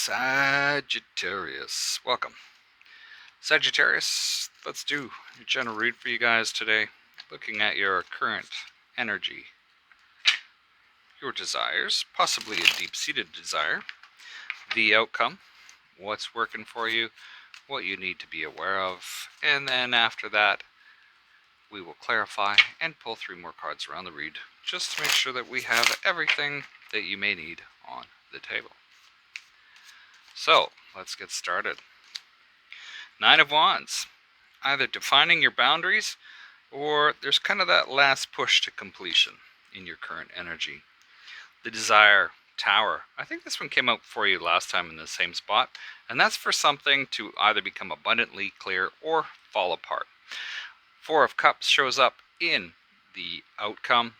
Sagittarius. Welcome. Sagittarius, let's do a general read for you guys today, looking at your current energy, your desires, possibly a deep-seated desire, the outcome, what's working for you, what you need to be aware of, and then after that, we will clarify and pull 3 more cards around the read, just to make sure that we have everything that you may need on the table. So, let's get started. 9 of Wands. Either defining your boundaries, or there's kind of that last push to completion in your current energy. The Desire, Tower. I think this one came out for you last time in the same spot, and that's for something to either become abundantly clear or fall apart. 4 of Cups shows up in the outcome,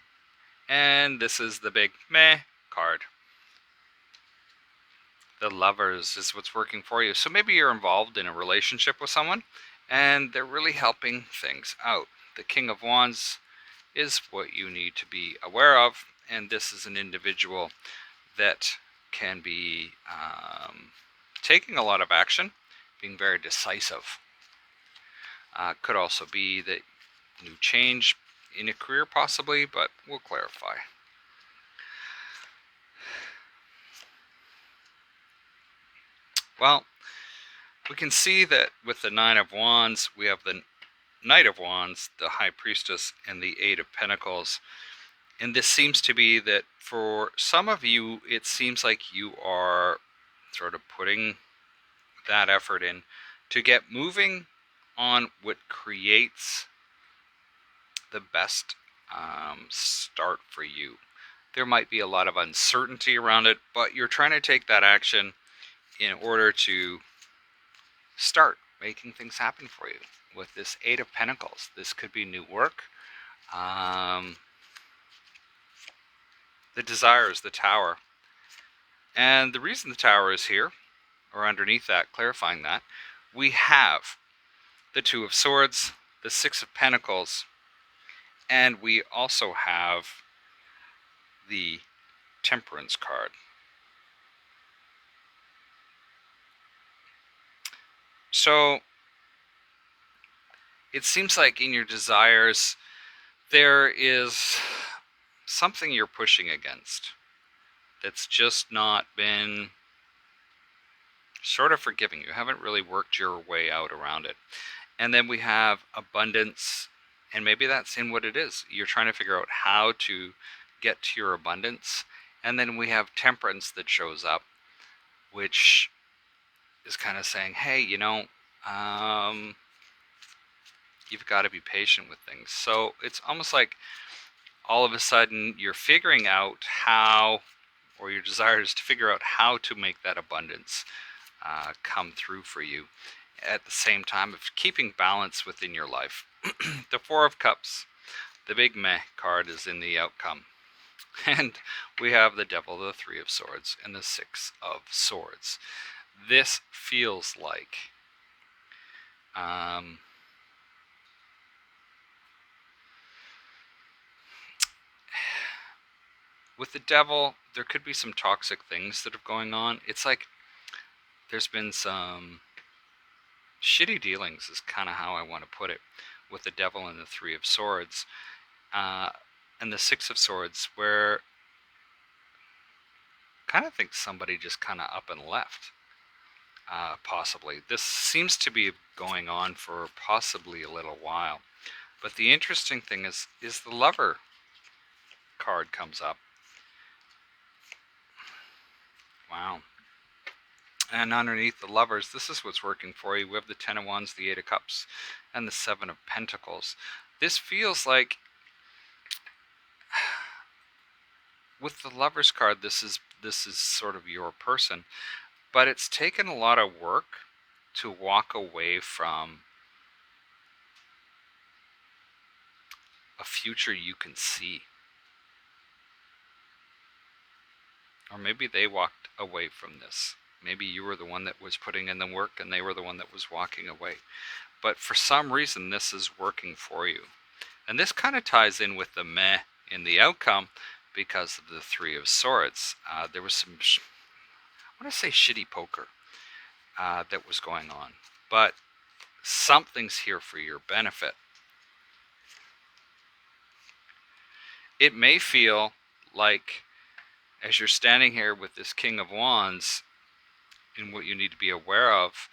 and this is the big meh card. The Lovers is what's working for you. So maybe you're involved in a relationship with someone and they're really helping things out. The King of Wands is what you need to be aware of, and this is an individual that can be taking a lot of action, being very decisive. Could also be that new change in a career possibly, but we'll clarify. Well, we can see that with the 9 of Wands, we have the Knight of Wands, the High Priestess, and the 8 of Pentacles. And this seems to be that for some of you, it seems like you are sort of putting that effort in to get moving on what creates the best start for you. There might be a lot of uncertainty around it, but you're trying to take that action in order to start making things happen for you. With this 8 of Pentacles, this could be new work. The Desire is the Tower. And the reason the Tower is here, or underneath that, clarifying that, we have the 2 of Swords, the 6 of Pentacles, and we also have the Temperance card. So it seems like in your desires, there is something you're pushing against that's just not been sort of forgiving. You haven't really worked your way out around it. And then we have abundance, and maybe that's in what it is. You're trying to figure out how to get to your abundance. And then we have temperance that shows up, which is kind of saying, hey, you know, you've got to be patient with things. So it's almost like all of a sudden you're figuring out how, or your desire is to figure out how to make that abundance come through for you, at the same time of keeping balance within your life. The 4 of Cups, the big meh card, is in the outcome. And we have the Devil, the 3 of Swords, and the 6 of Swords. This feels like with the Devil, there could be some toxic things that are going on. It's like there's been some shitty dealings, is kind of how I want to put it, with the Devil and the 3 of Swords, and the 6 of Swords, where I kind of think somebody just kind of up and left. Possibly. This seems to be going on for possibly a little while. But the interesting thing is the Lover card comes up. Wow. And underneath the Lovers, this is what's working for you. We have the 10 of Wands, the 8 of Cups, and the 7 of Pentacles. This feels like, with the Lovers card, this is sort of your person. But it's taken a lot of work to walk away from a future you can see. Or maybe they walked away from this. Maybe you were the one that was putting in the work and they were the one that was walking away. But for some reason, this is working for you. And this kind of ties in with the meh in the outcome because of the 3 of Swords. There was some want to say shitty poker that was going on, but something's here for your benefit. It may feel like, as you're standing here with this King of Wands, and what you need to be aware of,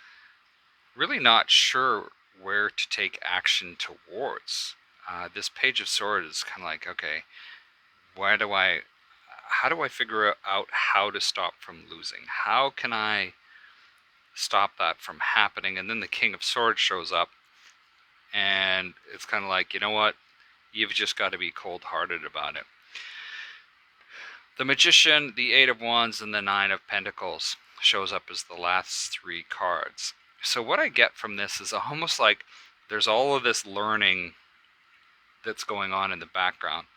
really not sure where to take action towards. This Page of Swords is kind of like, okay, how do I figure out how to stop from losing? How can I stop that from happening? And then the King of Swords shows up, and it's kind of like, you know what? You've just got to be cold-hearted about it. The Magician, the Eight of Wands, and the Nine of Pentacles shows up as the last three cards. So what I get from this is almost like there's all of this learning that's going on in the background,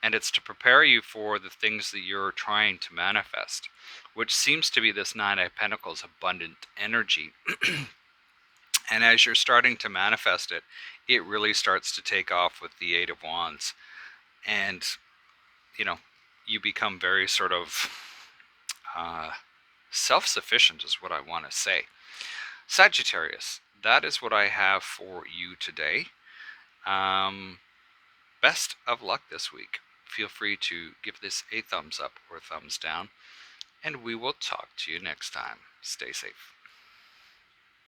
and it's to prepare you for the things that you're trying to manifest, which seems to be this Nine of Pentacles, abundant energy. And as you're starting to manifest it, it really starts to take off with the Eight of Wands. And, you know, you become very sort of self-sufficient is what I want to say. Sagittarius, that is what I have for you today. Best of luck this week. Feel free to give this a thumbs up or thumbs down, and we will talk to you next time. Stay safe.